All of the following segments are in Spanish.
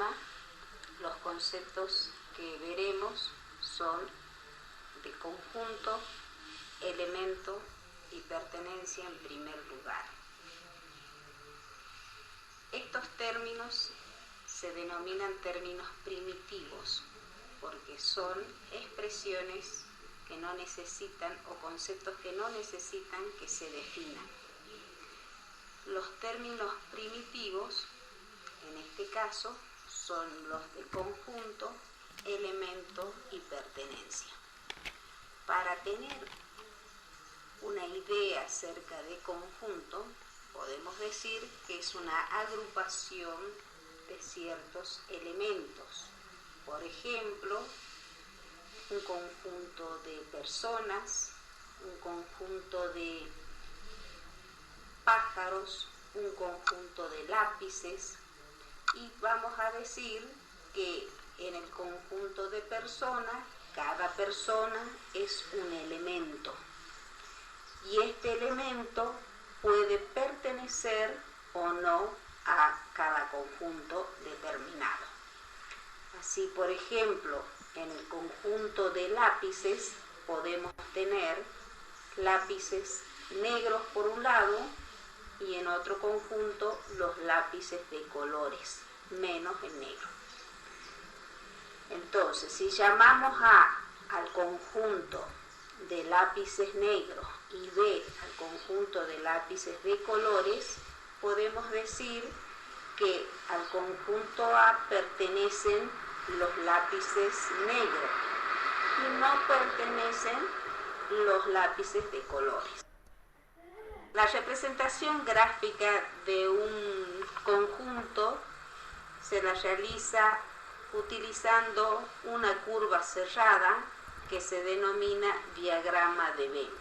tema, los conceptos que veremos son de conjunto, elemento y pertenencia en primer lugar. Estos términos se denominan términos primitivos porque son expresiones que no necesitan o conceptos que no necesitan que se definan. Los términos primitivos, en este caso, son los de conjunto, elemento y pertenencia. Para tener una idea acerca de conjunto, podemos decir que es una agrupación de ciertos elementos. Por ejemplo, un conjunto de personas, un conjunto de pájaros, un conjunto de lápices, y vamos a decir que en el conjunto de personas, cada persona es un elemento, y este elemento puede pertenecer o no a cada conjunto determinado. Así, por ejemplo, en el conjunto de lápices podemos tener lápices negros por un lado y en otro conjunto los lápices de colores, menos el negro. Entonces, si llamamos al conjunto de lápices negros y B al conjunto de lápices de colores, podemos decir que al conjunto A pertenecen los lápices negros y no pertenecen los lápices de colores. La representación gráfica de un conjunto se la realiza utilizando una curva cerrada que se denomina diagrama de Venn.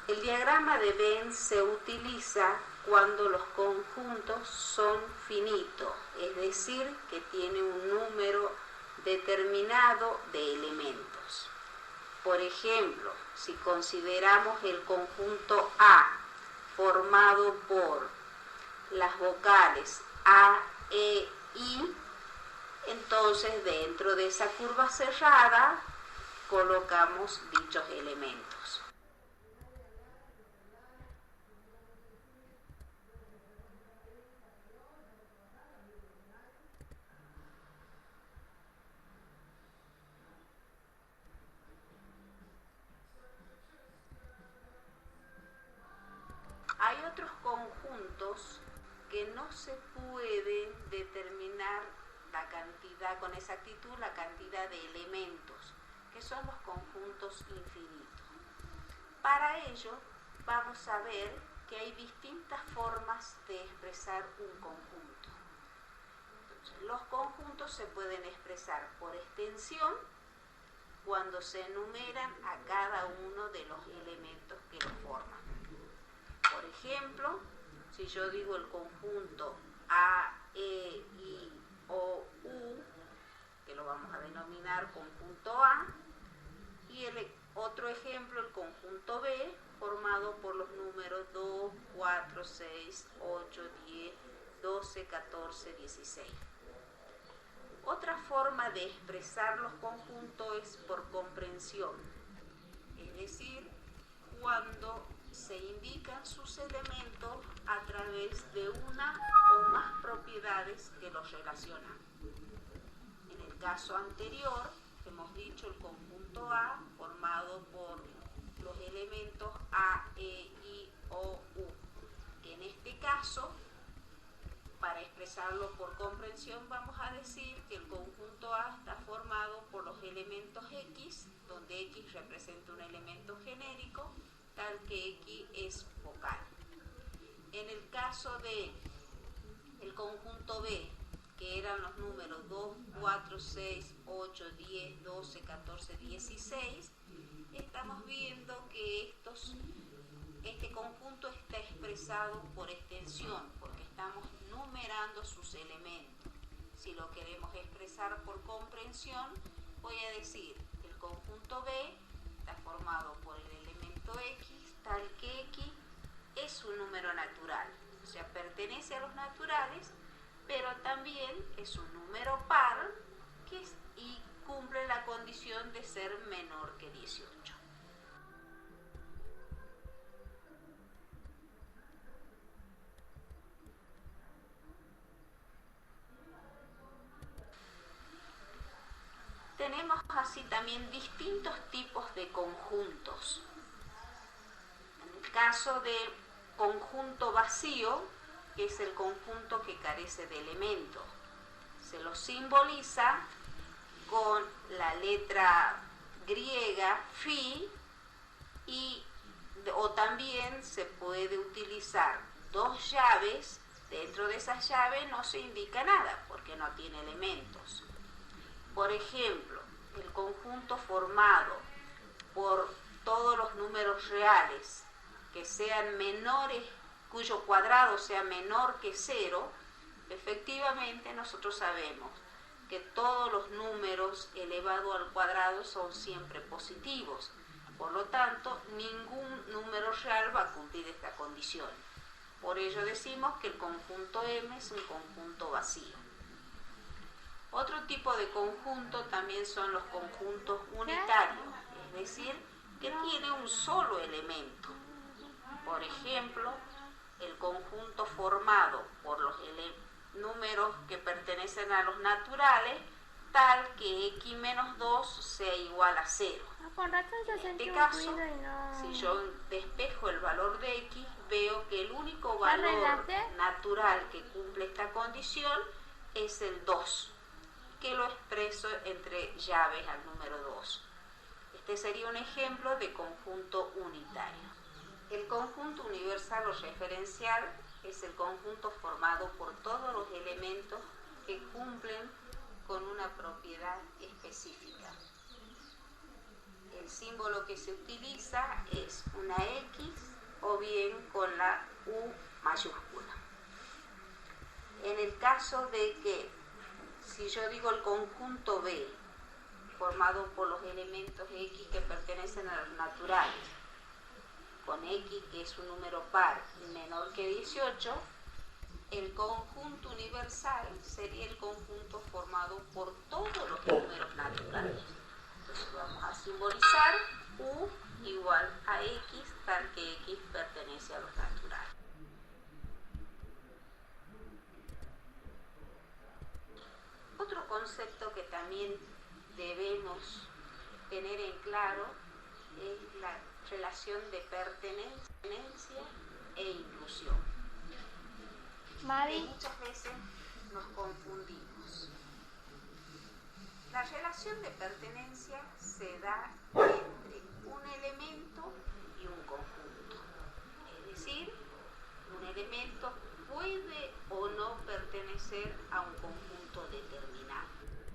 El diagrama de Venn se utiliza cuando los conjuntos son finitos, es decir, que tiene un número determinado de elementos. Por ejemplo, si consideramos el conjunto A formado por las vocales A, E, I, entonces dentro de esa curva cerrada colocamos dichos elementos. Hay otros conjuntos que no se puede determinar la cantidad, con exactitud, la cantidad de elementos, que son los conjuntos infinitos. Para ello, vamos a ver que hay distintas formas de expresar un conjunto. Entonces, los conjuntos se pueden expresar por extensión, cuando se enumeran a cada uno de los elementos que lo forman. Por ejemplo, si yo digo el conjunto A, E, I, O, U, que lo vamos a denominar conjunto A, y el otro ejemplo, el conjunto B, formado por los números 2, 4, 6, 8, 10, 12, 14, 16. Otra forma de expresar los conjuntos es por comprensión, es decir, cuando se indican sus elementos a través de una o más propiedades que los relacionan. En el caso anterior, hemos dicho el conjunto A formado por los elementos A, E, I, O, U. En este caso, para expresarlo por comprensión, vamos a decir que el conjunto A está formado por los elementos X, donde X representa un elemento genérico, tal que X es vocal. En el caso de el conjunto B, que eran los números 2, 4, 6, 8, 10, 12, 14, 16, estamos viendo que este conjunto está expresado por extensión, porque estamos numerando sus elementos. Si lo queremos expresar por comprensión, voy a decir que el conjunto B está formado por el elemento X, tal que X es un número natural, o sea, pertenece a los naturales, pero también es un número par y cumple la condición de ser menor que 18. Tenemos así también distintos tipos de conjuntos. En el caso del conjunto vacío, que es el conjunto que carece de elementos, se lo simboliza con la letra griega phi o también se puede utilizar dos llaves. Dentro de esas llaves no se indica nada porque no tiene elementos. Por ejemplo, el conjunto formado por todos los números reales que sean menores, cuyo cuadrado sea menor que 0, efectivamente nosotros sabemos que todos los números elevados al cuadrado son siempre positivos. Por lo tanto, ningún número real va a cumplir esta condición. Por ello decimos que el conjunto M es un conjunto vacío. Otro tipo de conjunto también son los conjuntos unitarios, es decir, que tiene un solo elemento. Por ejemplo, el conjunto formado por los números que pertenecen a los naturales, tal que x menos 2 sea igual a 0. En este caso, si yo despejo el valor de x, veo que el único valor natural que cumple esta condición es el 2, que lo expreso entre llaves al número 2. Este sería un ejemplo de conjunto unitario. El conjunto universal o referencial es el conjunto formado por todos los elementos que cumplen con una propiedad específica. El símbolo que se utiliza es una X o bien con la U mayúscula. En el caso de que, si yo digo el conjunto B, formado por los elementos X que pertenecen a los naturales, con X, que es un número par y menor que 18, el conjunto universal sería el conjunto formado por todos los números naturales. Entonces vamos a simbolizar U igual a X, tal que X pertenece a los naturales. Otro concepto que también debemos tener en claro es la relación de pertenencia e inclusión. Que muchas veces nos confundimos. La relación de pertenencia se da entre un elemento y un conjunto. Es decir, un elemento puede o no pertenecer a un conjunto determinado.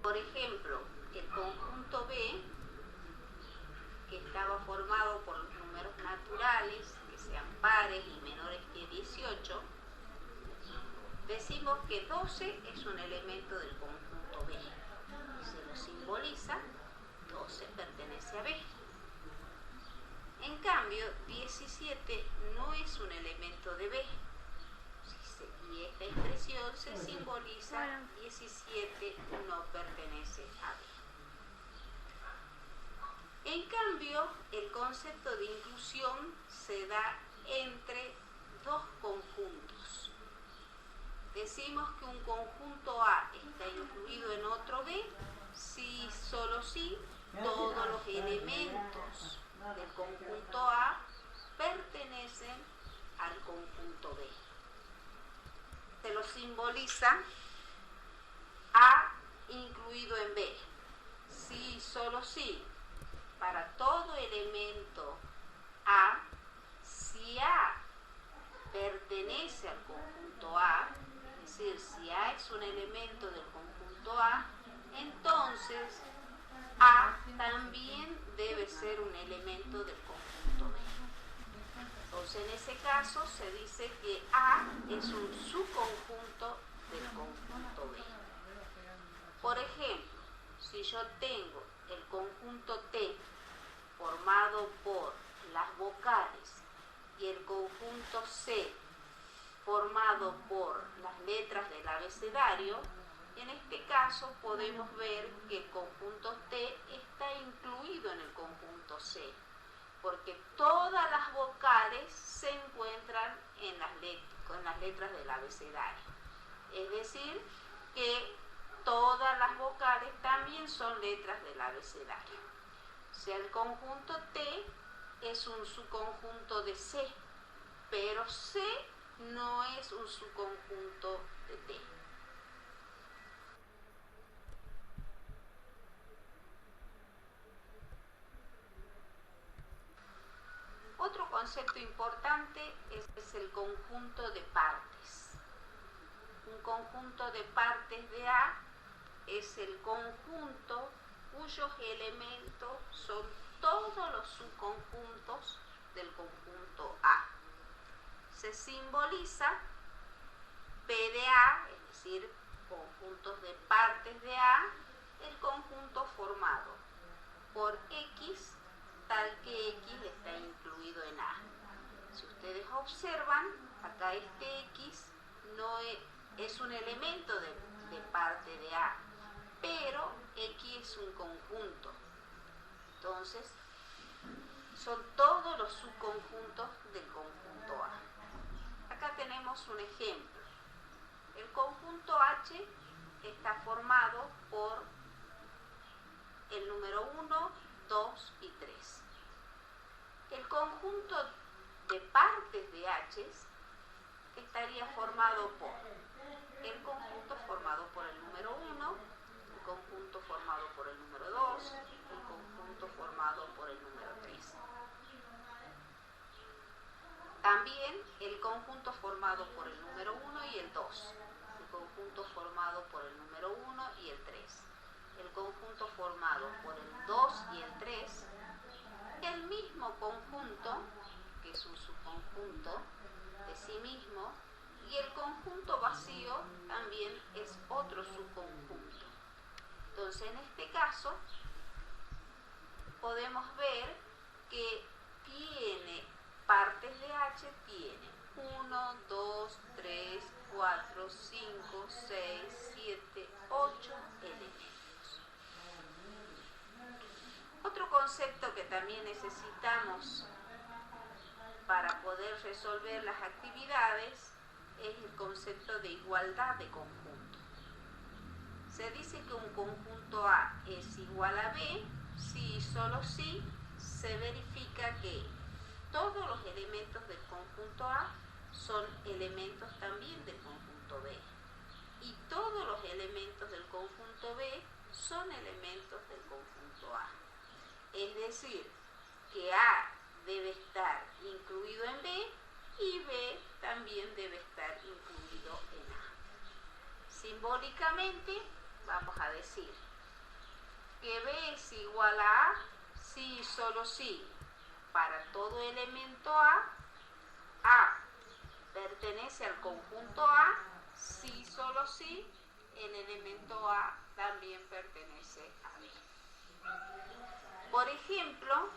Por ejemplo, el conjunto B, que estaba formado por los números naturales, que sean pares y menores que 18, decimos que 12 es un elemento del conjunto B. Se lo simboliza, 12 pertenece a B. En cambio, 17 no es un elemento de B. Y esta expresión se simboliza, 17 no pertenece a B. En cambio, el concepto de inclusión se da entre dos conjuntos. Decimos que un conjunto A está incluido en otro B si, solo si, todos los elementos del conjunto A pertenecen al conjunto B. Se lo simboliza A incluido en B. Si, solo si, para todo elemento A, si A pertenece al conjunto A, es decir, si A es un elemento del conjunto A, entonces A también debe ser un elemento del conjunto B. Entonces, en ese caso se dice que A es un subconjunto del conjunto B. Por ejemplo, si yo tengo el conjunto T formado por las vocales y el conjunto C formado por las letras del abecedario. En este caso podemos ver que el conjunto T está incluido en el conjunto C, porque todas las vocales se encuentran en las letras del abecedario. Es decir, que todas las vocales también son letras del abecedario. O sea, el conjunto T es un subconjunto de C, pero C no es un subconjunto de T. Otro concepto importante es el conjunto de partes. Un conjunto de partes de A es el conjunto cuyos elementos son todos los subconjuntos del conjunto A. Se simboliza P de A, es decir, conjuntos de partes de A, el conjunto formado por X, tal que X está incluido en A. Si ustedes observan, acá este X no es un elemento de parte de A, pero X es un conjunto. Entonces, son todos los subconjuntos del conjunto A. Acá tenemos un ejemplo. El conjunto H está formado por el número 1, 2 y 3. El conjunto de partes de H estaría formado por el conjunto formado por el número 1, el conjunto formado por el número 2, el conjunto formado por el número 3. También el conjunto formado por el número 1 y el 2, el conjunto formado por el número 1 y el 3, el conjunto formado por el 2 y el 3, el mismo conjunto, que es un subconjunto de sí mismo, y el conjunto vacío también es otro subconjunto. Entonces, en este caso, podemos ver que tiene partes de H, tiene 1, 2, 3, 4, 5, 6, 7, 8 elementos. Otro concepto que también necesitamos para poder resolver las actividades es el concepto de igualdad de conjunto. Se dice que un conjunto A es igual a B si y solo si se verifica que todos los elementos del conjunto A son elementos también del conjunto B y todos los elementos del conjunto B son elementos del conjunto A. Es decir, que A debe estar incluido en B y B también debe estar incluido en A. Simbólicamente vamos a decir que B es igual a A si y solo si para todo elemento A pertenece al conjunto A, si y solo si el elemento A también pertenece a B. Por ejemplo,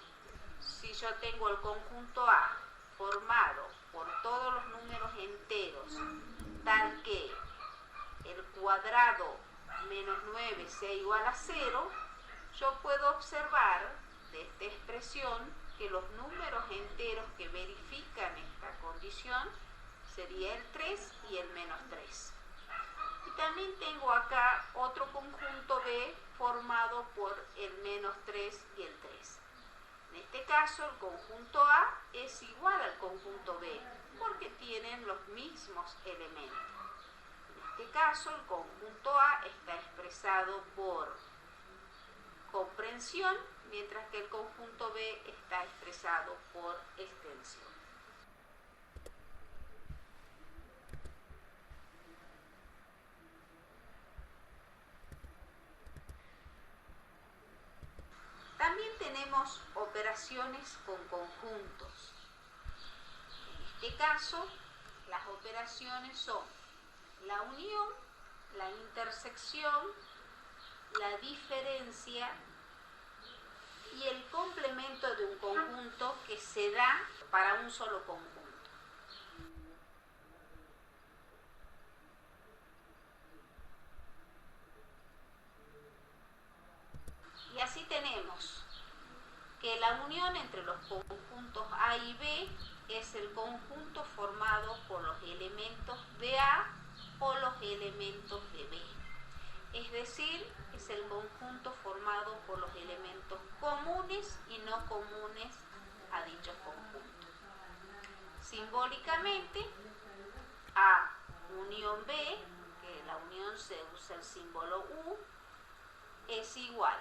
si yo tengo el conjunto A formado por todos los números enteros, tal que el cuadrado menos 9 sea igual a 0, yo puedo observar de esta expresión que los números enteros que verifican esta condición sería el 3 y el menos 3. Y también tengo acá otro conjunto B formado por el menos 3 y el 3. En este caso, el conjunto A es igual al conjunto B porque tienen los mismos elementos. En este caso, el conjunto A está expresado por comprensión, mientras que el conjunto B está expresado por extensión. También tenemos operaciones con conjuntos. En este caso, las operaciones son la unión, la intersección, la diferencia y el complemento de un conjunto que se da para un solo conjunto. que la unión entre los conjuntos A y B es el conjunto formado por los elementos de A o los elementos de B. Es decir, es el conjunto formado por los elementos comunes y no comunes a dichos conjuntos. Simbólicamente, A unión B, que la unión se usa el símbolo U, es igual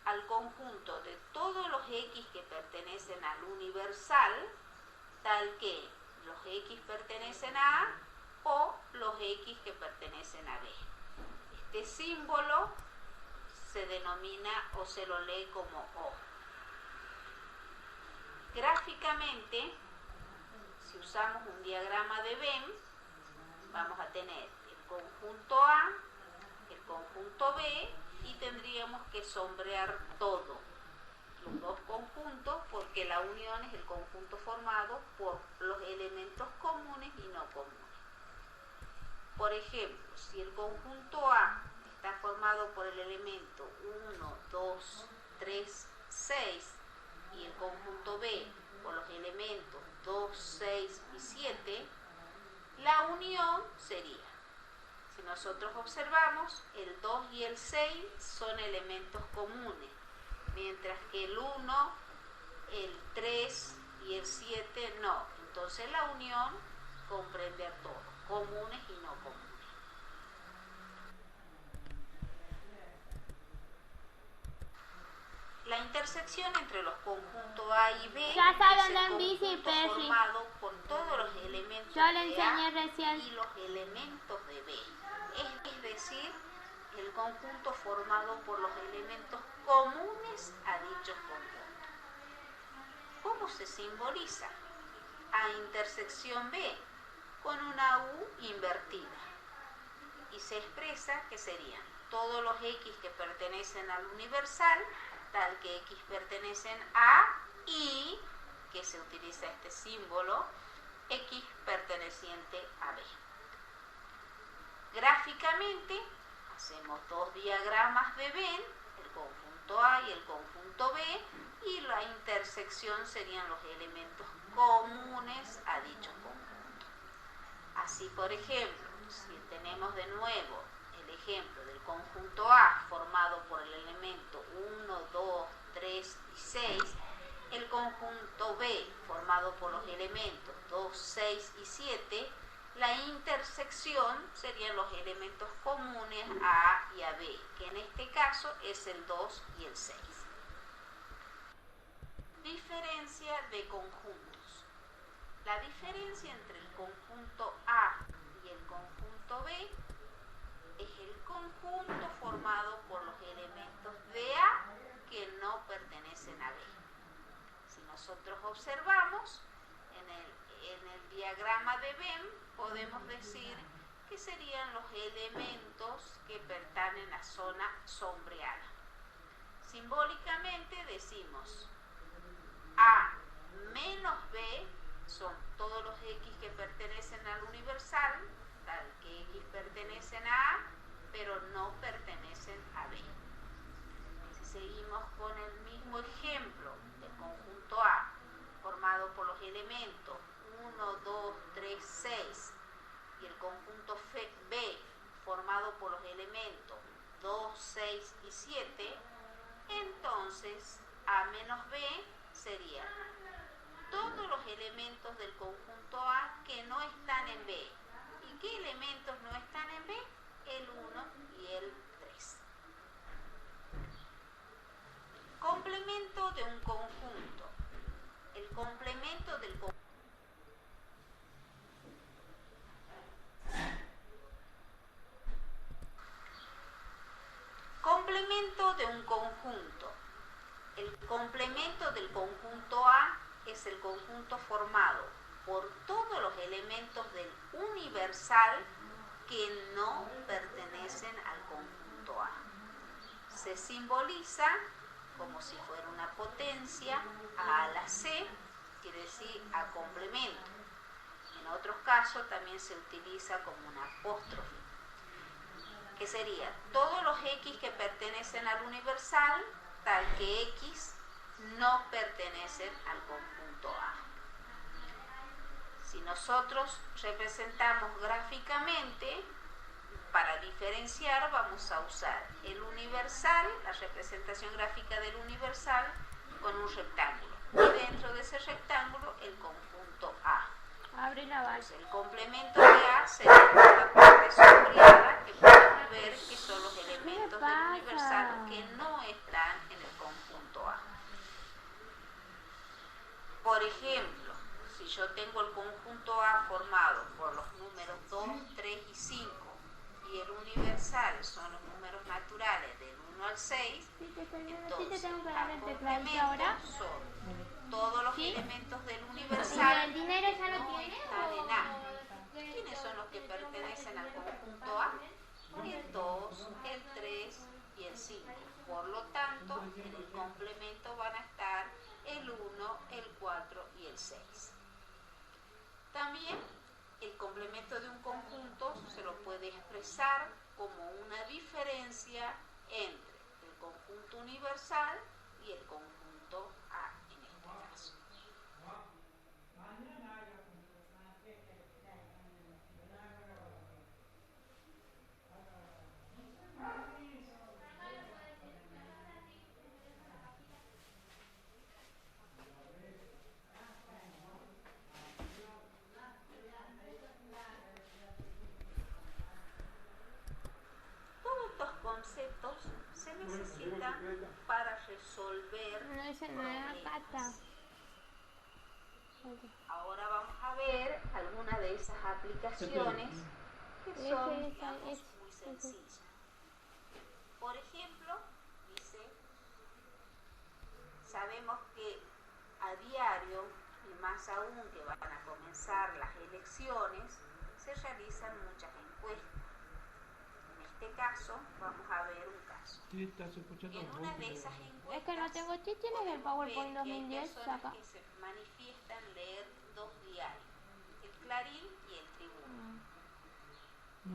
al conjunto de todos los X que pertenecen al universal, tal que los X pertenecen a A o los X que pertenecen a B. Este símbolo se denomina o se lo lee como O. Gráficamente, si usamos un diagrama de Venn, vamos a tener el conjunto A, el conjunto B, y tendríamos que sombrear todo, los dos conjuntos, porque la unión es el conjunto formado por los elementos comunes y no comunes. Por ejemplo, si el conjunto A está formado por el elemento 1, 2, 3, 6 y el conjunto B por los elementos 2, 6 y 7, la unión sería, si nosotros observamos, el 2 y el 6 son elementos comunes, mientras que el 1, el 3 y el 7 no. Entonces la unión comprende a todos, comunes y no comunes. La intersección entre los conjuntos A y B es el conjunto formado por todos los elementos de A y los elementos de B. Es decir, el conjunto formado por los elementos comunes a dichos conjuntos. ¿Cómo se simboliza? A intersección B, con una U invertida. Y se expresa que serían todos los X que pertenecen al universal, tal que X pertenecen a y, que se utiliza este símbolo, X perteneciente a B. Gráficamente, hacemos dos diagramas de Venn, el conjunto A y el conjunto B, y la intersección serían los elementos comunes a dicho conjunto. Así, por ejemplo, si tenemos de nuevo el ejemplo del conjunto A formado por el elemento 1, 2, 3 y 6, el conjunto B formado por los elementos 2, 6 y 7, la intersección serían los elementos comunes a A y a B, que en este caso es el 2 y el 6. Diferencia de conjuntos. La diferencia entre el conjunto A y el conjunto B es el conjunto formado por los elementos de A que no pertenecen a B. Si nosotros observamos en el diagrama de Venn, podemos decir que serían los elementos que pertenecen a zona sombreada. Simbólicamente decimos A menos B son todos los X que pertenecen al universal, tal que X pertenecen a A, pero no pertenecen a B. Si seguimos con el mismo ejemplo del conjunto A, formado por los elementos 1, 2, 3, 6, y el conjunto B, formado por los elementos 2, 6 y 7, entonces A menos B serían todos los elementos del conjunto A que no están en B. ¿Y qué elementos no están en B? El 1 y el 3. Complemento de un conjunto. El complemento del conjunto. Complemento de un conjunto. El complemento del conjunto A es el conjunto formado por todos los elementos del universal que no pertenecen al conjunto A. Se simboliza como si fuera una potencia A a la C, quiere decir a complemento. En otros casos también se utiliza como una apóstrofe, que sería todos los X que pertenecen al universal, tal que X no pertenecen al conjunto A. Si nosotros representamos gráficamente, para diferenciar vamos a usar el universal, la representación gráfica del universal con un rectángulo. Y dentro de ese rectángulo el conjunto A. Abre la base. Entonces, el complemento de A sería la parte sombreada, que podemos ver que son los elementos del universal que no están en el conjunto A. Por ejemplo, si yo tengo el conjunto A formado por los números 2, 3 y 5 y el universal son los números naturales del 1 al 6, entonces al complemento son todos los elementos del universal ¿El dinero ya lo no tiene? están en A. ¿Quiénes son los que pertenecen al conjunto A? El 2, el 3 y el 5. Por lo tanto, en el complemento van a estar el 1, el 4 y el 6. También el complemento de un conjunto se lo puede expresar como una diferencia entre el conjunto universal y el conjunto A en este caso. Todos estos conceptos se necesitan para resolver No, ese no era problemas. Cata. Ahora vamos a ver algunas de esas aplicaciones que son, digamos, muy sencillas. Por ejemplo, dice, sabemos que a diario, y más aún que van a comenzar las elecciones, se realizan muchas encuestas. En este caso, vamos a ver un caso. En una de esas encuestas, Es que no tengo chichines del PowerPoint ver que hay 2010, personas saca. que se manifiestan leer dos diarios, el Clarín y el Tribuno.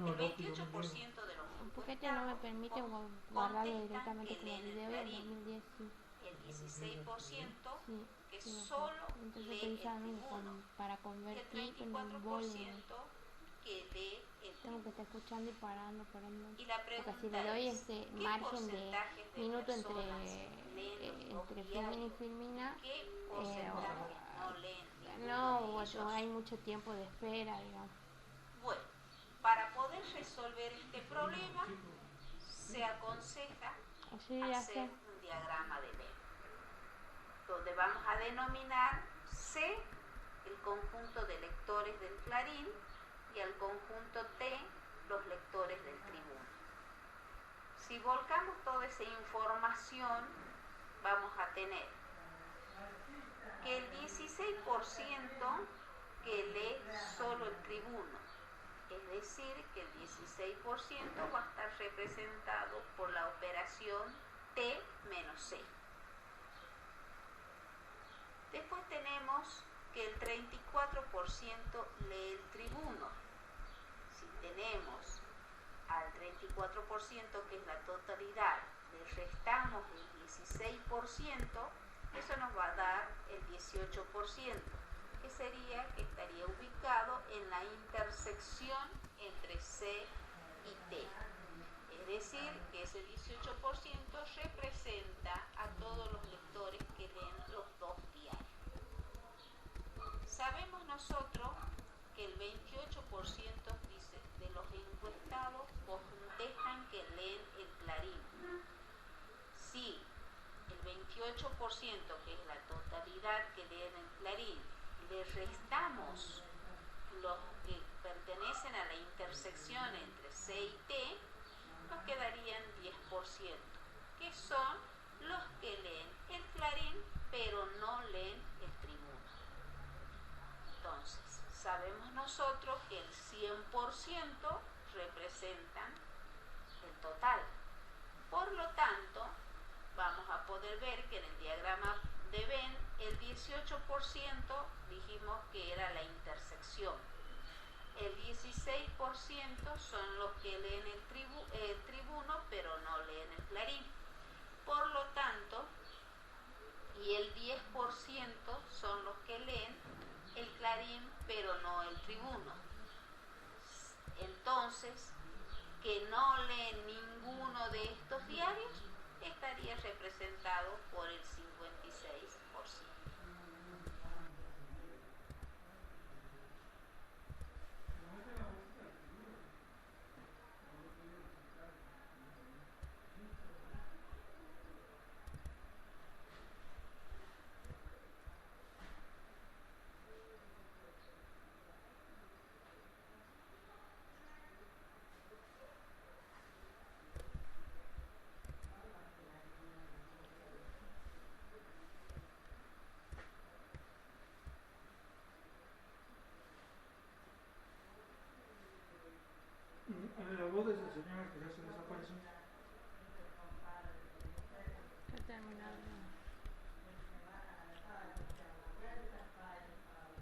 El 28% de los ¿Por qué no me permite guardarlo directamente como leen el video y en Clarín, 2010 sí? el 16% Sí, que sí, solo entonces lee el pensando Tribuno, para y el convertir en un bolo. 34% que lee el Tengo Tribuno. que estar escuchando y parando, Y la porque si pregunta le doy es, este ¿qué margen de porcentaje de minuto personas leen los dos entre Filmin y diarios? Filmina, ¿Qué porcentaje no leen ninguno no, de o ellos? hay mucho tiempo de espera, digamos. Bueno, para poder resolver este problema, se aconseja Así ya hacer sé. un diagrama de Venn, donde vamos a denominar C el conjunto de lectores del Clarín y al conjunto T los lectores del Tribuno. Si volcamos toda esa información, vamos a tener que el 16% que lee solo el Tribuno, es decir, que el 16% va a estar representado por la operación T menos C. Después tenemos que el 34% lee el Tribuno. Si tenemos al 34%, que es la totalidad, le restamos el 16%, eso nos va a dar el 18%, que sería que estaría ubicado en la intersección entre C y T. Es decir, que ese 18% representa a todos los lectores que leen los dos diarios. Sabemos nosotros que el 28% dice de los encuestados contestan que leen el Clarín. Si el 28%, que es la totalidad que leen el Clarín, le restamos los que pertenecen a la intersección entre C y T, nos quedarían 10%, que son los que leen el Clarín pero no leen el Tribuno. Entonces, sabemos nosotros que el 100% representan el total. Por lo tanto, vamos a poder ver que en el diagrama de Venn, el 18% dijimos que era la intersección. El 16% son los que leen el Tribuno, pero no leen el Clarín. Por lo tanto, y el 10% son los que leen el Clarín, pero no el Tribuno. Entonces, que no leen ninguno de estos diarios estaría representado por el 56%. La voz de ese señor que ya se desapareció. Que terminado.